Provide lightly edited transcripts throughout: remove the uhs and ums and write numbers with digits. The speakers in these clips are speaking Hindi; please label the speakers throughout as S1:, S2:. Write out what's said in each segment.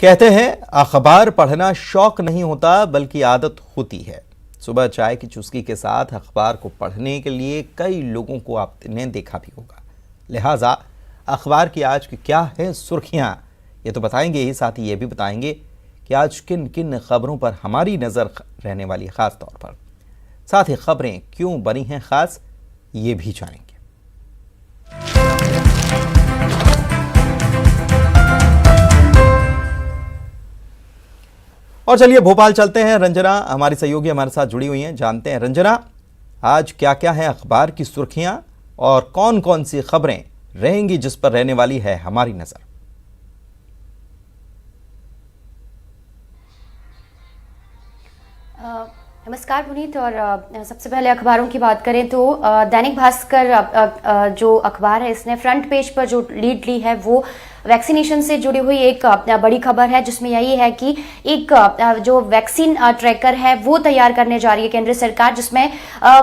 S1: कहते हैं अखबार पढ़ना शौक नहीं होता बल्कि आदत होती है। सुबह चाय की चुस्की के साथ अखबार को पढ़ने के लिए कई लोगों को आपने देखा भी होगा। लिहाजा अखबार की आज की क्या है सुर्खियां, ये तो बताएंगे ही, साथ ही ये भी बताएंगे कि आज किन किन खबरों पर हमारी नजर रहने वाली खास तौर पर, साथ ही खबरें क्यों बनी हैं खास, ये भी जानेंगे। और चलिए भोपाल चलते हैं। रंजना हमारी सहयोगी हमारे साथ जुड़ी हुई हैं, जानते हैं रंजना आज क्या क्या है अखबार की सुर्खियां और कौन कौन सी खबरें रहेंगी जिस पर रहने वाली है हमारी नजर।
S2: नमस्कार पुनीत। और सबसे पहले अखबारों की बात करें तो दैनिक भास्कर जो अखबार है इसने फ्रंट पेज पर जो लीड ली है वो वैक्सीनेशन से जुड़ी हुई एक बड़ी खबर है, जिसमें यही है कि एक जो वैक्सीन ट्रैकर है वो तैयार करने जा रही है केंद्र सरकार, जिसमें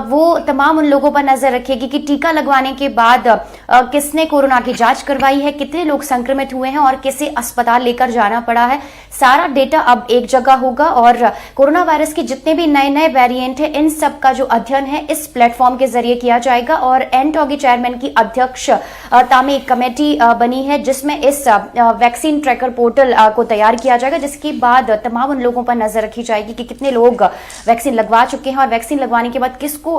S2: वो तमाम उन लोगों पर नजर रखेगी कि टीका लगवाने के बाद किसने कोरोना की जांच करवाई है, कितने लोग संक्रमित हुए हैं और किसे अस्पताल लेकर जाना पड़ा है। सारा डेटा अब एक जगह होगा और कोरोना वायरस के जितने भी नए नए वेरिएंट है इन सब का जो अध्ययन है इस प्लेटफॉर्म के जरिए किया जाएगा। और एनटॉगी चेयरमैन की अध्यक्षता में एक कमेटी बनी है जिसमें इस वैक्सीन ट्रैकर पोर्टल को तैयार किया जाएगा, जिसके बाद तमाम उन लोगों पर नजर रखी जाएगी कि कितने लोग वैक्सीन लगवा चुके हैं और वैक्सीन लगवाने के बाद किसको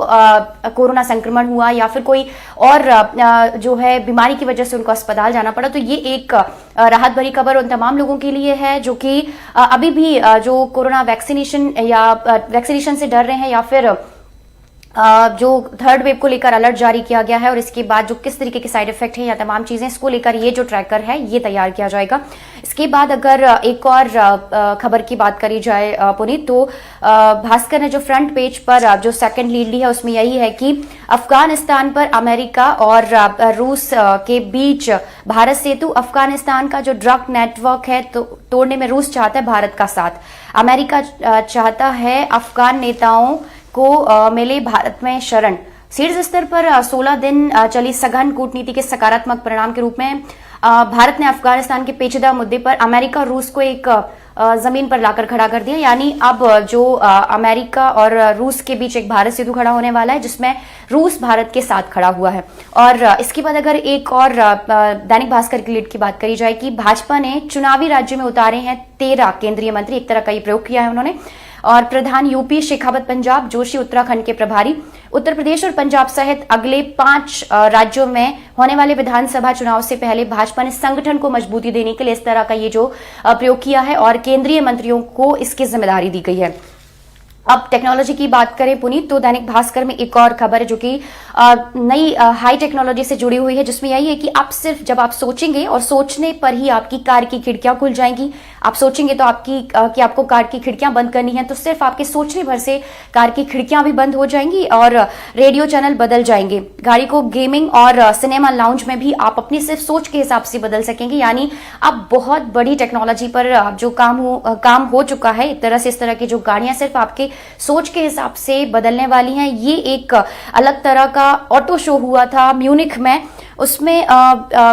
S2: कोरोना संक्रमण हुआ या फिर कोई और जो है बीमारी की वजह से उनको अस्पताल जाना पड़ा। तो ये एक राहत भरी खबर उन तमाम लोगों के लिए है जो कि अभी भी जो कोरोना वैक्सीनेशन से डर रहे हैं या फिर जो थर्ड वेव को लेकर अलर्ट जारी किया गया है और इसके बाद जो किस तरीके के साइड इफेक्ट है या तमाम चीजें, इसको लेकर ये जो ट्रैकर है ये तैयार किया जाएगा। इसके बाद अगर एक और खबर की बात करी जाए पुनीत, तो भास्कर ने जो फ्रंट पेज पर जो सेकंड लीड ली है उसमें यही है कि अफगानिस्तान पर अमेरिका और रूस के बीच भारत सेतु। अफगानिस्तान का जो ड्रग नेटवर्क है तो तोड़ने में रूस चाहता है भारत का साथ। अमेरिका चाहता है अफगान नेताओं को मिले भारत में शरण। शीर्ष स्तर पर 16 दिन चली सघन कूटनीति के सकारात्मक परिणाम के रूप में भारत ने अफगानिस्तान के पेचीदा मुद्दे पर अमेरिका और रूस को एक जमीन पर लाकर खड़ा कर दिया। यानी अब जो अमेरिका और रूस के बीच एक भारत सेतु खड़ा होने वाला है जिसमें रूस भारत के साथ खड़ा हुआ है। और इसके बाद अगर एक और दैनिक भास्कर की लीड की बात करी जाए कि भाजपा ने चुनावी राज्य में उतारे हैं 13 केंद्रीय मंत्री, एक तरह का ये प्रयोग किया है उन्होंने। और प्रधान यूपी, शेखावत पंजाब, जोशी उत्तराखंड के प्रभारी। उत्तर प्रदेश और पंजाब सहित अगले 5 राज्यों में होने वाले विधानसभा चुनाव से पहले भाजपा ने संगठन को मजबूती देने के लिए इस तरह का ये जो प्रयोग किया है और केंद्रीय मंत्रियों को इसकी जिम्मेदारी दी गई है। अब टेक्नोलॉजी की बात करें पुनीत, तो दैनिक भास्कर में एक और खबर है जो कि नई हाई टेक्नोलॉजी से जुड़ी हुई है, जिसमें यही है कि आप सिर्फ जब आप सोचेंगे और सोचने पर ही आपकी कार की खिड़कियां खुल जाएंगी। आप सोचेंगे तो कि आपको कार की खिड़कियां बंद करनी है तो सिर्फ आपके सोचने भर से कार की खिड़कियां भी बंद हो जाएंगी और रेडियो चैनल बदल जाएंगे। गाड़ी को गेमिंग और सिनेमा लाउंज में भी आप अपनी सिर्फ सोच के हिसाब से बदल सकेंगे। यानी अब बहुत बड़ी टेक्नोलॉजी पर जो काम हो चुका है। एक तरह से इस तरह की जो गाड़ियां सिर्फ आपके सोच के हिसाब से बदलने वाली हैं। ये एक अलग तरह का ऑटो शो हुआ था म्यूनिख में, उसमें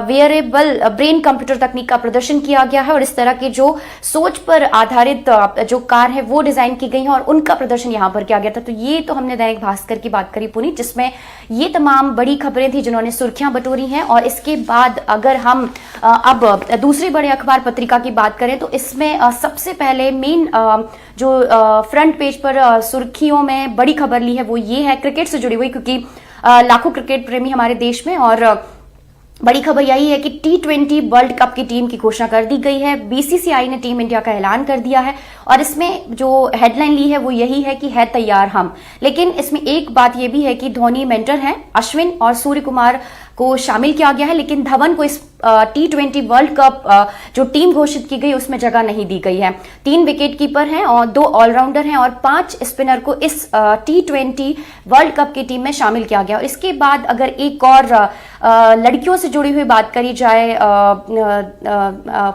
S2: वेयरेबल ब्रेन कंप्यूटर तकनीक का प्रदर्शन किया गया है और इस तरह की जो सोच पर आधारित जो कार है वो डिजाइन की गई है और उनका प्रदर्शन यहां पर किया गया था। तो ये तो हमने दैनिक भास्कर की बात करी पुनीत, जिसमें ये तमाम बड़ी खबरें थी जिन्होंने सुर्खियां बटोरी हैं। और इसके बाद अगर हम अब दूसरे बड़े अखबार पत्रिका की बात करें तो इसमें सबसे पहले मेन जो फ्रंट पेज पर सुर्खियों में बड़ी खबर ली है वो ये है क्रिकेट से जुड़ी हुई, क्योंकि लाखों क्रिकेट प्रेमी हमारे देश में। और बड़ी खबर यही है कि T20 वर्ल्ड कप की टीम की घोषणा कर दी गई है। बीसीसीआई ने टीम इंडिया का ऐलान कर दिया है और इसमें जो हेडलाइन ली है वो यही है कि है तैयार हम। लेकिन इसमें एक बात ये भी है कि धोनी मेंटर हैं, अश्विन और सूर्य कुमार को शामिल किया गया है, लेकिन धवन को इस T20 वर्ल्ड कप जो टीम घोषित की गई उसमें जगह नहीं दी गई है। 3 विकेट कीपर हैं और 2 ऑलराउंडर हैं और 5 स्पिनर को इस T20 वर्ल्ड कप की टीम में शामिल किया गया। और इसके बाद अगर एक और लड़कियों से जुड़ी हुई बात करी जाए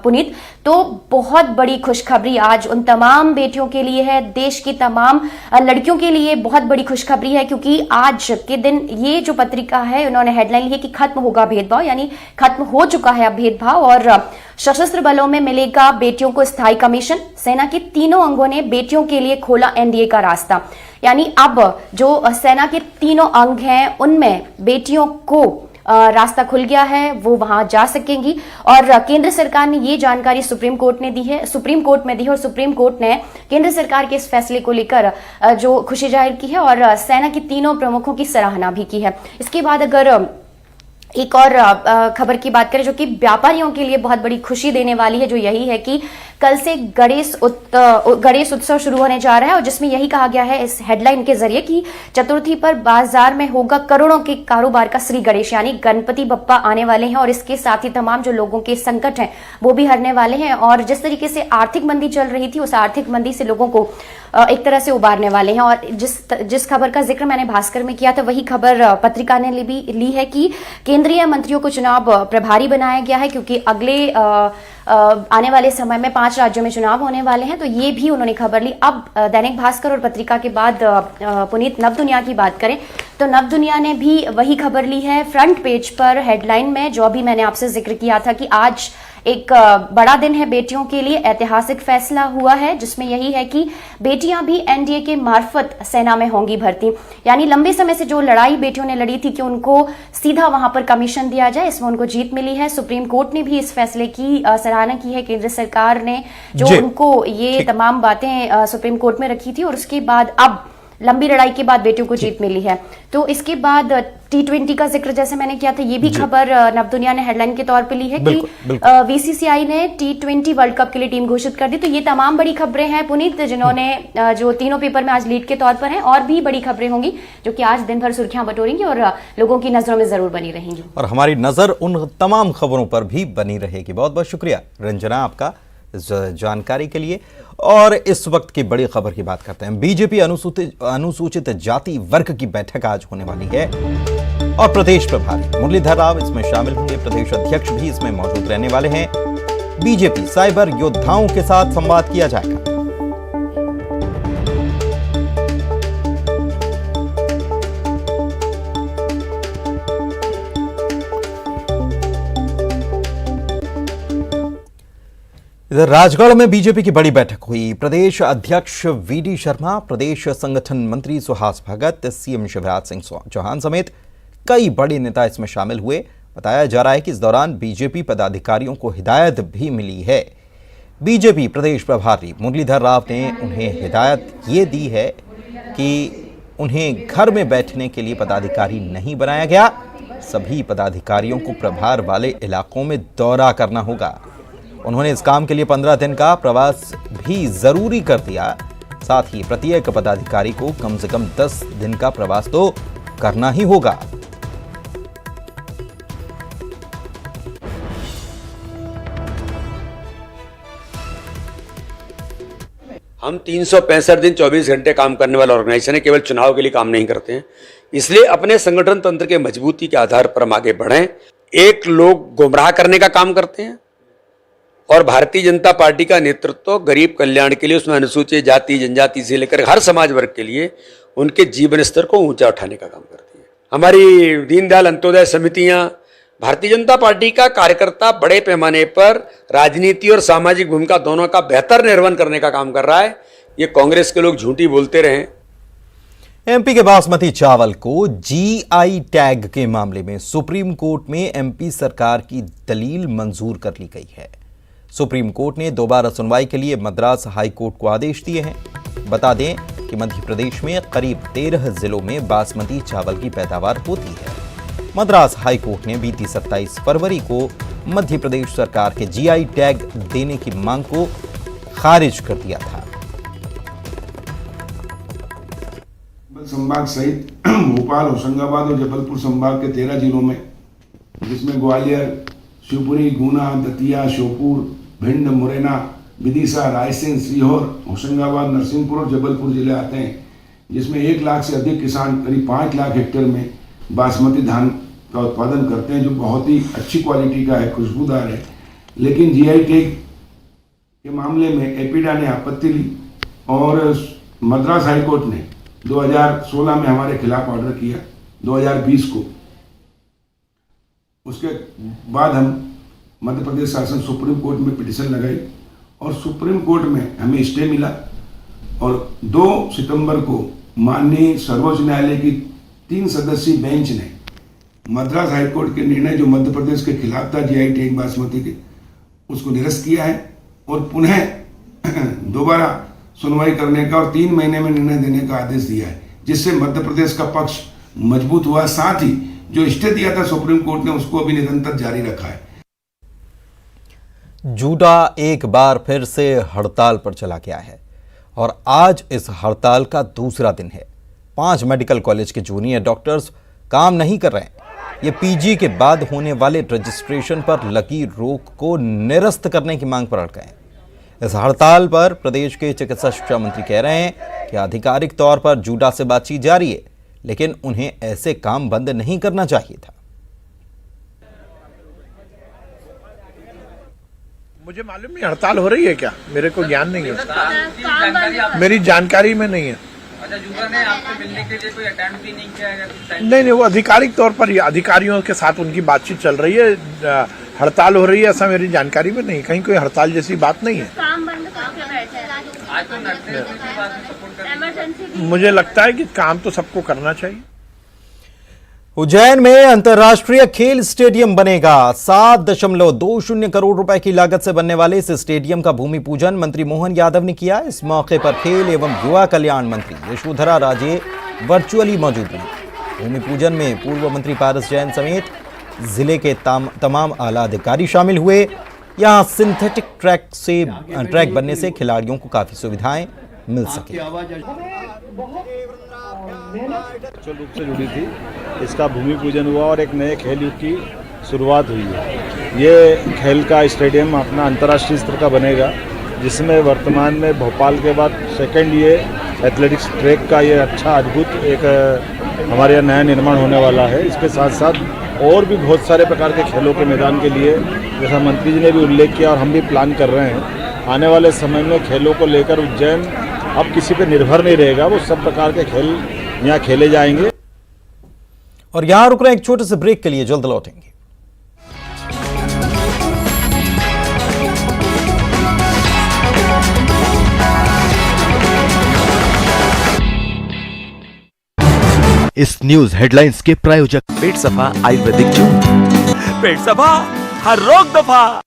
S2: पुनीत, तो बहुत बड़ी खुशखबरी आज उन तमाम बेटियों के लिए है, देश की तमाम लड़कियों के लिए बहुत बड़ी खुशखबरी है, क्योंकि आज के दिन ये जो पत्रिका है उन्होंने हेडलाइन ली है कि खत्म होगा भेदभाव, यानी खत्म हो चुका है अब भेदभाव। और सशस्त्र बलों में मिलेगा बेटियों को स्थायी कमीशन। सेना के तीनों अंगों ने बेटियों के लिए खोला एनडीए का रास्ता। यानी अब जो सेना के तीनों अंग हैं उनमें बेटियों को रास्ता खुल गया है, वो वहां जा सकेंगी। और केंद्र सरकार ने ये जानकारी सुप्रीम कोर्ट में दी है और सुप्रीम कोर्ट ने केंद्र सरकार के इस फैसले को लेकर जो खुशी जाहिर की है और सेना के तीनों प्रमुखों की सराहना भी की है। इसके बाद अगर एक और खबर की बात करें जो कि व्यापारियों के लिए बहुत बड़ी खुशी देने वाली है, जो यही है कि कल से गणेश उत्सव शुरू होने जा रहा है और जिसमें यही कहा गया है इस हेडलाइन के जरिए कि चतुर्थी पर बाजार में होगा करोड़ों के कारोबार का श्री गणेश, यानी गणपति बप्पा आने वाले हैं और इसके साथ ही तमाम जो लोगों के संकट हैं वो भी हरने वाले हैं। और जिस तरीके से आर्थिक मंदी चल रही थी उस आर्थिक मंदी से लोगों को एक तरह से उबारने वाले हैं। और जिस खबर का जिक्र मैंने भास्कर में किया था वही खबर पत्रिका ने ली है कि केंद्रीय मंत्रियों को चुनाव प्रभारी बनाया गया है, क्योंकि अगले आने वाले समय में 5 राज्यों में चुनाव होने वाले हैं, तो ये भी उन्होंने खबर ली। अब दैनिक भास्कर और पत्रिका के बाद पुनीत नव दुनिया की बात करें तो नव दुनिया ने भी वही खबर ली है फ्रंट पेज पर हेडलाइन में, जो भी मैंने आपसे जिक्र किया था कि आज एक बड़ा दिन है बेटियों के लिए। ऐतिहासिक फैसला हुआ है जिसमें यही है कि बेटियां भी एनडीए के मार्फत सेना में होंगी भर्ती। यानी लंबे समय से जो लड़ाई बेटियों ने लड़ी थी कि उनको सीधा वहां पर कमीशन दिया जाए, इसमें उनको जीत मिली है। सुप्रीम कोर्ट ने भी इस फैसले की सराहना की है। केंद्र सरकार ने जो उनको ये तमाम बातें सुप्रीम कोर्ट में रखी थी और उसके बाद अब लंबी लड़ाई के बाद बेटियों को जीत मिली है। तो इसके बाद T20 का जिक्र जैसे मैंने किया था, ये भी खबर नव दुनिया ने हेडलाइन के तौर पे ली है कि बीसीसीआई ने T20 वर्ल्ड कप के लिए टीम घोषित कर दी। तो ये तमाम बड़ी खबरें हैं पुनीत, जिन्होंने जो तीनों पेपर में आज लीड के तौर पर हैं। और भी बड़ी खबरें होंगी जो कि आज दिन भर सुर्खियां बटोरेंगी और लोगों की नजरों में जरूर बनी रहेंगी।
S1: और हमारी नजर उन तमाम खबरों पर भी बनी रहेगी। बहुत बहुत शुक्रिया रंजना आपका जानकारी के लिए। और इस वक्त की बड़ी खबर की बात करते हैं। बीजेपी अनुसूचित जाति वर्ग की बैठक आज होने वाली है और प्रदेश प्रभारी मुरलीधर राव इसमें शामिल होंगे। प्रदेश अध्यक्ष भी इसमें मौजूद रहने वाले हैं। बीजेपी साइबर योद्धाओं के साथ संवाद किया जाएगा। इधर राजगढ़ में बीजेपी की बड़ी बैठक हुई। प्रदेश अध्यक्ष वीडी शर्मा, प्रदेश संगठन मंत्री सुहास भगत, सीएम शिवराज सिंह चौहान समेत कई बड़े नेता इसमें शामिल हुए। बताया जा रहा है कि इस दौरान बीजेपी पदाधिकारियों को हिदायत भी मिली है। बीजेपी प्रदेश प्रभारी मुरलीधर राव ने उन्हें हिदायत ये दी है कि उन्हें घर में बैठने के लिए पदाधिकारी नहीं बनाया गया। सभी पदाधिकारियों को प्रभार वाले इलाकों में दौरा करना होगा। उन्होंने इस काम के लिए 15 दिन का प्रवास भी जरूरी कर दिया। साथ ही प्रत्येक पदाधिकारी को कम से कम 10 दिन का प्रवास तो करना ही होगा।
S3: हम 365 दिन 24 घंटे काम करने वाला ऑर्गेनाइजेशन है, केवल चुनाव के लिए काम नहीं करते हैं। इसलिए अपने संगठन तंत्र के मजबूती के आधार पर हम आगे बढ़ें। एक लोग गुमराह करने का काम करते हैं और भारतीय जनता पार्टी का नेतृत्व गरीब कल्याण के लिए, उसमें अनुसूचित जाति जनजाति से लेकर हर समाज वर्ग के लिए उनके जीवन स्तर को ऊंचा उठाने का काम करती है। हमारी दीनदयाल अंत्योदय समितियां, भारतीय जनता पार्टी का कार्यकर्ता बड़े पैमाने पर राजनीति और सामाजिक भूमिका दोनों का बेहतर निर्वहन करने का काम कर रहा है। ये कांग्रेस के लोग झूठी बोलते रहे।
S1: एमपी के बासमती चावल को जीआई टैग के मामले में सुप्रीम कोर्ट में एमपी सरकार की दलील मंजूर कर ली गई है। सुप्रीम कोर्ट ने दोबारा सुनवाई के लिए मद्रास हाई कोर्ट को आदेश दिए हैं। बता दें कि मध्य प्रदेश में करीब 13 जिलों में बासमती चावल की पैदावार होती है। मद्रास हाई कोर्ट ने बीती 27 फरवरी को मध्य प्रदेश सरकार के जीआई टैग देने की मांग को खारिज कर दिया था।
S4: संभाग सहित भोपाल, होशंगाबाद और जबलपुर संभाग के 13 जिलों में, जिसमें ग्वालियर, शिवपुरी, गुना, दतिया, श्योपुर, भिंड, मुरैना, विदिशा, रायसेन, सीहोर, होशंगाबाद, नरसिंहपुर और जबलपुर जिले आते हैं, जिसमें 1 लाख से अधिक किसान करीब 5 लाख हेक्टेयर में बासमती धान का उत्पादन करते हैं, जो बहुत ही अच्छी क्वालिटी का है, खुशबूदार है। लेकिन जीआई टैग के मामले में एपीडा ने आपत्ति ली और मद्रास हाई कोर्ट ने 2016 में हमारे खिलाफ ऑर्डर किया, 2020 को। उसके बाद हम मध्य प्रदेश शासन सुप्रीम कोर्ट में पिटीशन लगाई और सुप्रीम कोर्ट में हमें स्टे मिला और 2 सितंबर को माननीय सर्वोच्च न्यायालय की 3 सदस्यीय बेंच ने मद्रास हाईकोर्ट के निर्णय जो मध्य प्रदेश के खिलाफ था GI टैग बासमती के, उसको निरस्त किया है और पुनः दोबारा सुनवाई करने का और 3 महीने में निर्णय देने का आदेश दिया है, जिससे मध्य प्रदेश का पक्ष मजबूत हुआ। साथ ही जो स्टे दिया था सुप्रीम कोर्ट ने, उसको अभी निरंतर जारी रखा है।
S1: जूडा एक बार फिर से हड़ताल पर चला गया है और आज इस हड़ताल का दूसरा दिन है। 5 मेडिकल कॉलेज के जूनियर डॉक्टर्स काम नहीं कर रहे हैं। ये पीजी के बाद होने वाले रजिस्ट्रेशन पर लगी रोक को निरस्त करने की मांग पर अड़ गए हैं। इस हड़ताल पर प्रदेश के चिकित्सा शिक्षा मंत्री कह रहे हैं कि आधिकारिक तौर पर जूडा से बातचीत जारी है, लेकिन उन्हें ऐसे काम बंद नहीं करना चाहिए था।
S5: मुझे मालूम नहीं हड़ताल हो रही है क्या, मेरे को ज्ञान नहीं है, मेरी जानकारी में नहीं है।
S6: अच्छा, जूडा ने आपसे मिलने के लिए कोई अटेम्प्ट भी नहीं किया है?
S5: नहीं, वो आधिकारिक तौर पर अधिकारियों के साथ उनकी बातचीत चल रही है। हड़ताल हो रही है ऐसा मेरी जानकारी में नहीं, कहीं कोई हड़ताल जैसी बात नहीं है।
S6: काम बंद करके बैठे हैं। आज तो नर्सेज की बात में सपोर्ट कर इमरजेंसी।
S5: मुझे लगता है कि काम तो सबको करना चाहिए।
S1: उज्जैन में अंतर्राष्ट्रीय खेल स्टेडियम बनेगा। 7.20 करोड़ रुपए की लागत से बनने वाले इस स्टेडियम का भूमि पूजन मंत्री मोहन यादव ने किया। इस मौके पर खेल एवं युवा कल्याण मंत्री यशोधरा राजे वर्चुअली मौजूद रही। भूमि पूजन में पूर्व मंत्री पारस जैन समेत जिले के तमाम आला अधिकारी शामिल हुए। यहां सिंथेटिक ट्रैक बनने से खिलाड़ियों को काफी सुविधाएं मिल सके।
S7: रूप से जुड़ी थी, इसका भूमि पूजन हुआ और एक नए खेल युग की शुरुआत हुई है। ये खेल का स्टेडियम अपना अंतर्राष्ट्रीय स्तर का बनेगा, जिसमें वर्तमान में भोपाल के बाद सेकंड ये एथलेटिक्स ट्रैक का ये अच्छा अद्भुत एक हमारे यहाँ नया निर्माण होने वाला है। इसके साथ साथ और भी बहुत सारे प्रकार के खेलों के मैदान के लिए, जैसा मंत्री जी ने भी उल्लेख किया और हम भी प्लान कर रहे हैं, आने वाले समय में खेलों को लेकर उज्जैन अब किसी पे निर्भर नहीं रहेगा। वो सब प्रकार के खेल यहाँ खेले जाएंगे।
S1: और यहां रुक रहे हैं एक छोटे से ब्रेक के लिए, जल्द लौटेंगे।
S8: इस न्यूज हेडलाइंस के प्रायोजक पेट सफा आयुर्वेदिक जून।
S9: पेट सफा, हर रोग दफा।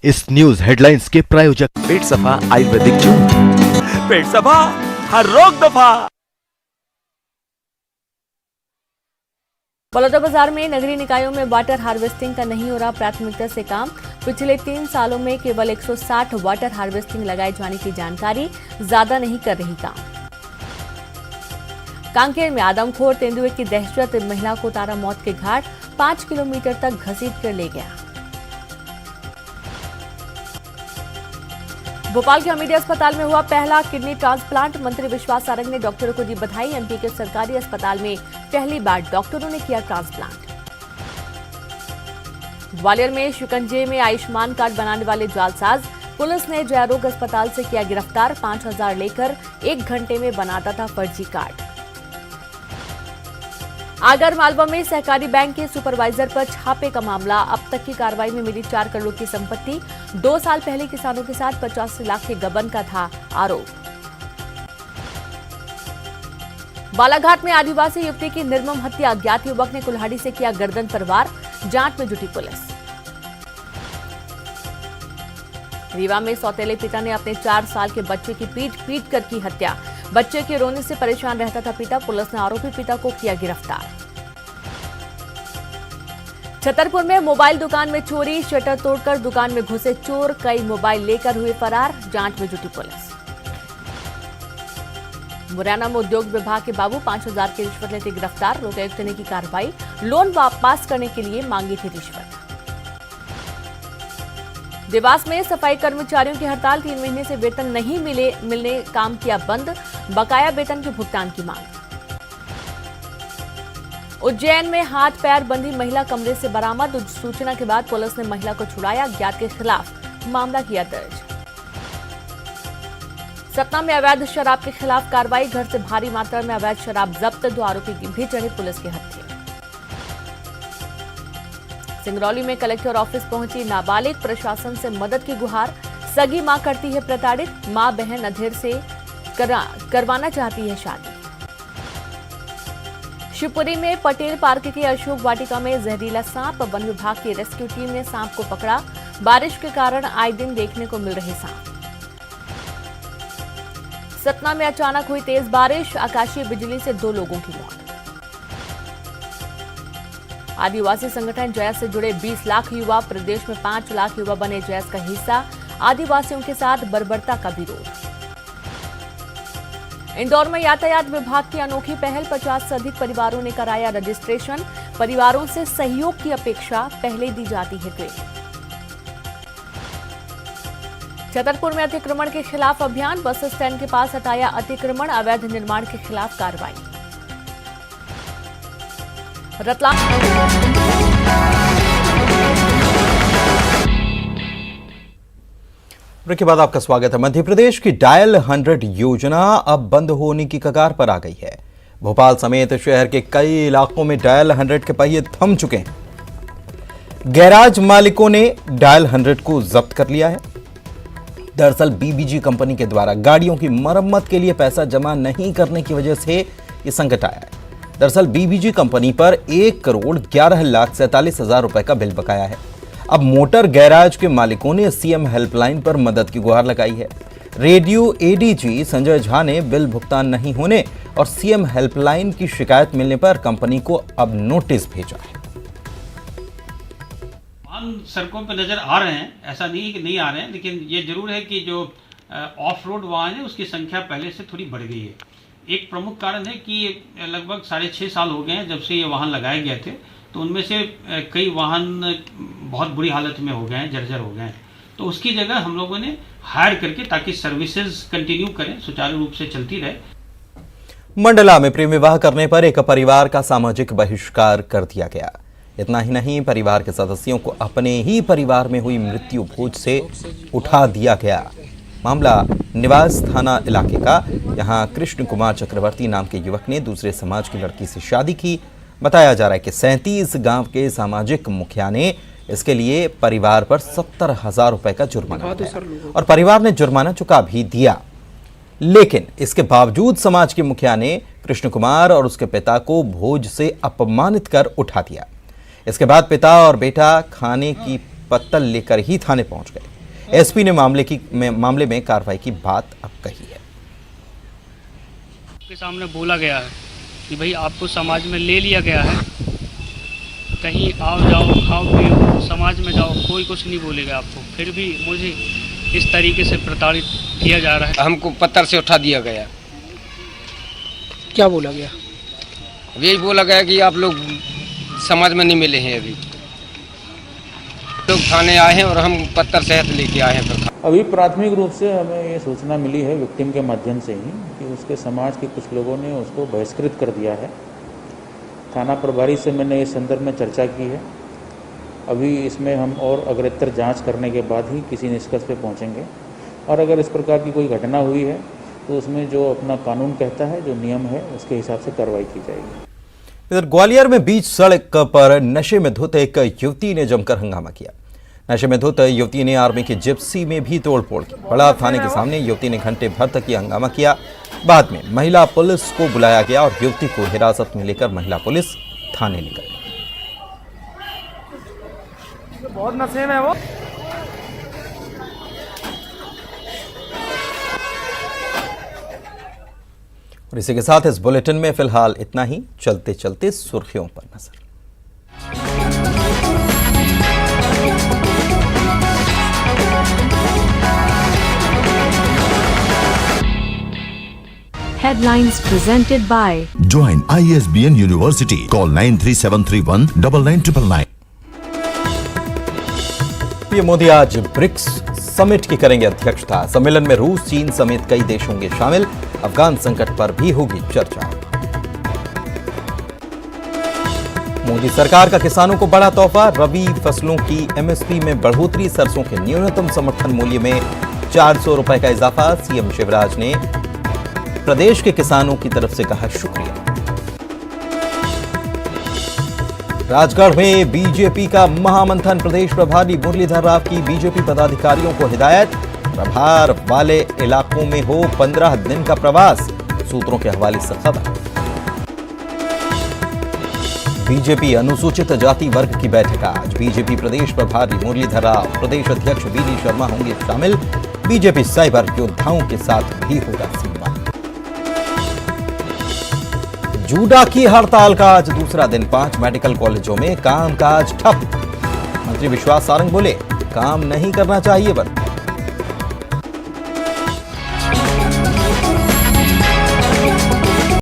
S8: इस न्यूज हेडलाइंस के प्रायोजक पेट सफा आयुर्वेदिक जून।
S9: पेट सफा, हर रोग दफा।
S10: बलौदाबाजार में नगरीय निकायों में वाटर हार्वेस्टिंग का नहीं हो रहा प्राथमिकता से काम। पिछले 3 सालों में केवल 160 वाटर हार्वेस्टिंग लगाए जाने की जानकारी, ज्यादा नहीं कर रही काम। कांकेर में आदमखोर तेंदुए की दहशत, महिला को उतारा मौत के घाट, 5 किलोमीटर तक घसीट कर ले गया। भोपाल के हमीदिया अस्पताल में हुआ पहला किडनी ट्रांसप्लांट, मंत्री विश्वास सारंग ने डॉक्टरों को दी बधाई। एमपी के सरकारी अस्पताल में पहली बार डॉक्टरों ने किया ट्रांसप्लांट। ग्वालियर में शिकंजे में आयुष्मान कार्ड बनाने वाले जालसाज, पुलिस ने जयरोग अस्पताल से किया गिरफ्तार। 5,000 लेकर 1 घंटे में बनाता था फर्जी कार्ड। आगर मालवा में सहकारी बैंक के सुपरवाइजर पर छापे का मामला, अब तक की कार्रवाई में मिली 4 करोड़ की संपत्ति। 2 साल पहले किसानों के साथ 85 लाख के गबन का था आरोप। बालाघाट में आदिवासी युवती की निर्मम हत्या, अज्ञात युवक ने कुल्हाड़ी से किया गर्दन पर वार, जांच में जुटी पुलिस। रीवा में सौतेले पिता ने अपने 4 साल के बच्चे की पीट कर की हत्या, बच्चे के रोने से परेशान रहता था पिता, पुलिस ने आरोपी पिता को किया गिरफ्तार। छतरपुर में मोबाइल दुकान में चोरी, शटर तोड़कर दुकान में घुसे चोर, कई मोबाइल लेकर हुए फरार, जांच में जुटी पुलिस। मुरैना में उद्योग विभाग के बाबू 5,000 की रिश्वत लेते गिरफ्तार, लोकायुक्त ने की कार्रवाई, लोन वापस करने के लिए मांगी थी रिश्वत। देवास में सफाई कर्मचारियों की हड़ताल, 3 महीने से वेतन नहीं मिलने काम किया बंद, बकाया वेतन के भुगतान की मांग। उज्जैन में हाथ पैर बंधी महिला कमरे से बरामद, सूचना के बाद पुलिस ने महिला को छुड़ाया, अज्ञात के खिलाफ मामला किया दर्ज। सतना में अवैध शराब के खिलाफ कार्रवाई, घर से भारी मात्रा में अवैध शराब जब्त, 2 आरोपी भी चढ़े पुलिस के हत्थे। सिंगरौली में कलेक्टर ऑफिस पहुंची नाबालिग, प्रशासन से मदद की गुहार, सगी मां करती है प्रताड़ित, मां बहन अधेर से करवाना चाहती है शादी। शिवपुरी में पटेल पार्क के अशोक वाटिका में जहरीला सांप, वन विभाग की रेस्क्यू टीम ने सांप को पकड़ा, बारिश के कारण आए दिन देखने को मिल रहे सांप। सतना में अचानक हुई तेज बारिश, आकाशीय बिजली से 2 लोगों की मौत। आदिवासी संगठन जैस से जुड़े 20 लाख युवा, प्रदेश में 5 लाख युवा बने जैस का हिस्सा, आदिवासियों के साथ बर्बरता का विरोध। इंदौर में यातायात विभाग की अनोखी पहल, 50 से अधिक परिवारों ने कराया रजिस्ट्रेशन, परिवारों से सहयोग की अपेक्षा, पहले दी जाती है ट्रेनिंग। छतरपुर में अतिक्रमण के खिलाफ अभियान, बस स्टैंड के पास हटाया अतिक्रमण, अवैध निर्माण के खिलाफ कार्रवाई। रतलाम
S1: ब्रेक के बाद आपका स्वागत है। मध्य प्रदेश की डायल 100 योजना अब बंद होने की कगार पर आ गई है। भोपाल समेत शहर के कई इलाकों में डायल 100 के पहिए थम चुके हैं। गैराज मालिकों ने डायल 100 को जब्त कर लिया है। दरअसल बीबीजी कंपनी के द्वारा गाड़ियों की मरम्मत के लिए पैसा जमा नहीं करने की वजह से यह संकट आया है। दरअसल बीबीजी कंपनी पर 1,11,47,000 रुपए का बिल बकाया है। अब मोटर गैराज के मालिकों ने सीएम हेल्पलाइन पर मदद की गुहार लगाई है। रेडियो एडीजी संजय झा ने बिल भुगतान नहीं होने और सीएम हेल्पलाइन की शिकायत मिलने पर कंपनी को अब नोटिस भेजा है।
S11: वाहन सड़कों पर नजर आ रहे हैं, ऐसा नहीं कि नहीं आ रहे हैं, लेकिन ये जरूर है कि जो ऑफ रोड वाहन है उसकी संख्या पहले से थोड़ी बढ़ गई है। एक प्रमुख कारण है कि लगभग 6.5 साल हो गए हैं जब से ये वाहन लगाए गए थे, तो उनमें से कई वाहन बहुत बुरी हालत में हो गए हैं, जर्जर हो गए हैं। तो उसकी जगह हम लोगों ने हायर करके, ताकि सर्विसेज कंटिन्यू करें, सुचारू रूप से चलती रहे।
S1: मंडला में प्रेम विवाह करने पर एक परिवार का सामाजिक बहिष्कार कर दिया गया। इतना ही नहीं, परिवार के सदस्यों को अपने ही परिवार में हुई मृत्यु भोज से उठा दिया गया। मामला निवास थाना इलाके का। यहां कृष्ण कुमार चक्रवर्ती नाम के युवक ने दूसरे समाज की लड़की से शादी की। बताया जा रहा है कि 37 गांव के सामाजिक मुखिया ने इसके लिए परिवार पर 70,000 रुपए का जुर्माना लगाया और परिवार ने जुर्माना चुका भी दिया। लेकिन इसके बावजूद समाज के मुखिया ने कृष्ण कुमार और उसके पिता को भोज से अपमानित कर उठा दिया। इसके बाद पिता और बेटा खाने की पत्तल लेकर ही थाने पहुंच गए। एसपी ने मामले में कार्रवाई की बात अब कही है।
S12: के सामने बोला गया है कि भाई आपको समाज में ले लिया गया है, कहीं आओ जाओ खाओ पियो समाज में जाओ, कोई कुछ नहीं बोलेगा आपको, फिर भी मुझे इस तरीके से प्रताड़ित किया जा रहा है।
S13: हमको पत्थर से उठा दिया गया।
S12: क्या बोला गया?
S13: यही बोला गया कि आप लोग समाज में नहीं मिले हैं, अभी लोग थाने आए हैं और हम पत्थर सेहत लेके आए हैं।
S14: अभी प्राथमिक रूप से हमें ये सूचना मिली है विक्टिम के माध्यम से ही कि उसके समाज के कुछ लोगों ने उसको बहिष्कृत कर दिया है। थाना प्रभारी से मैंने इस संदर्भ में चर्चा की है। अभी इसमें हम और अग्रतर जांच करने के बाद ही किसी निष्कर्ष पे पहुंचेंगे और अगर इस प्रकार की कोई घटना हुई है तो उसमें जो अपना कानून कहता है, जो नियम है, उसके हिसाब से कार्रवाई की जाएगी।
S1: इधर ग्वालियर में बीच सड़क पर नशे में धुत एक युवती ने जमकर हंगामा किया। नशे में धुत युवती ने आर्मी की जिप्सी में भी तोड़फोड़ की। बड़ा थाने के सामने युवती ने घंटे भर तक यह हंगामा किया। बाद में महिला पुलिस को बुलाया गया और युवती को हिरासत में लेकर महिला पुलिस थाने ले गई।
S15: बहुत नशे में वो।
S1: और इसी के साथ इस बुलेटिन में फिलहाल इतना ही। चलते चलते सुर्खियों पर नजर।
S16: Headlines presented by
S8: Join ISBN University. Call 937319999.
S1: PM Modi आज ब्रिक्स समिट की करेंगे अध्यक्षता। सम्मेलन में रूस, चीन समेत कई देश होंगे शामिल। अफगान संकट पर भी होगी चर्चा। मोदी सरकार का किसानों को बड़ा तोहफा। रबी फसलों की एमएसपी में बढ़ोतरी, सरसों के न्यूनतम समर्थन मूल्य में 400 रुपए का इजाफा। सीएम शिवराज ने प्रदेश के किसानों की तरफ से कहा शुक्रिया। राजगढ़ में बीजेपी का महामंथन। प्रदेश प्रभारी मुरलीधर राव की बीजेपी पदाधिकारियों को हिदायत, प्रभार वाले इलाकों में हो 15 दिन का प्रवास। सूत्रों के हवाले से खबर। बीजेपी अनुसूचित जाति वर्ग की बैठक आज। बीजेपी प्रदेश प्रभारी मुरलीधर राव, प्रदेश अध्यक्ष वीडी शर्मा होंगे शामिल। बीजेपी साइबर योद्धाओं के साथ भी होगा संवाद। जूडा की हड़ताल का आज दूसरा दिन। 5 मेडिकल कॉलेजों में कामकाज ठप। मंत्री विश्वास सारंग बोले, काम नहीं करना चाहिए बंद।